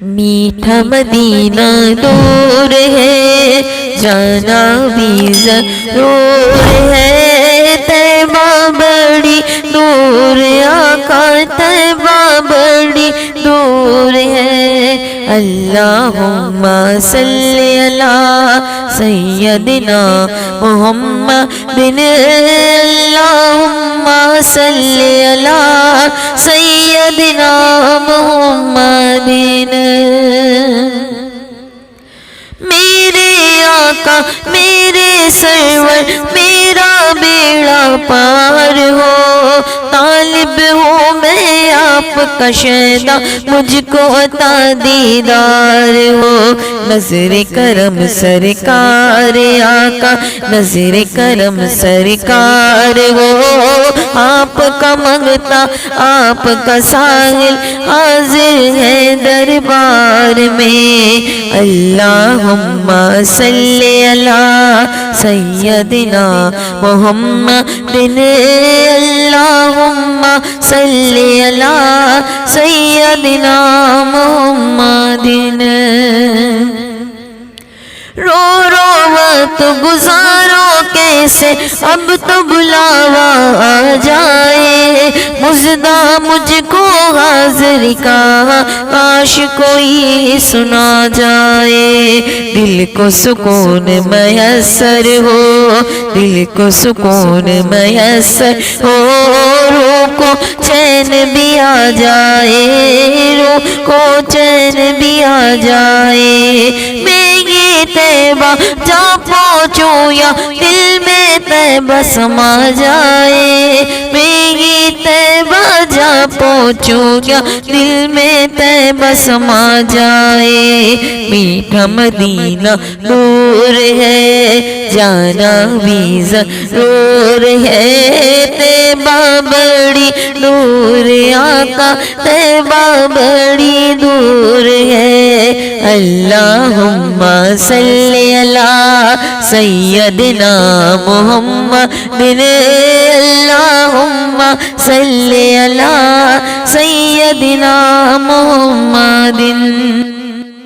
میٹھا مدینہ دور ہے، جانا بھی ضرور ہے، طیبہ بڑی دور آقا، طیبہ بڑی دور ہے۔ اللہم صلی علی سیدنا محمد، اللہم صلی علی سیدنا محمد۔ میرے آقا میرے سرور میرا بیڑا پار ہو، طالب ہوں میں آپ کا شیدا، مجھ کو عطا دیدار ہو۔ نظر کرم سرکار آقا، نظر کرم سرکار ہو، آپ کا منگتا آپ کا ساحل حاضر ہے دربار میں۔ اللہم صلی علی سیدنا محمد، اللہم صلی علی سیدنا محمد۔ رو رو وقت گزارو کیسے، اب تو بلاوا آ جائے، مژدہ مجھ کو حاضر کا کاش کوئی سنا جائے۔ دل کو سکون میسر ہو، دل کو سکون میسر ہو، روح کو چین بھی آ جائے، روح کو چین بھی آ جائے۔ میں یہ طیبہ جا پہنچوں یا دل میں طیبہ سما جائے، میں یہ طیبہ جا پہنچوں یا دل میں طیبہ سما جائے۔ میٹھا مدینہ دور ہے، جانا بھی ضرور ہے، طیبہ بڑی دور آقا، طیبہ بڑی دور ہے۔ اللہم صلی علی سیدنا محمد، اللہم صلی علی سیدنا محمد۔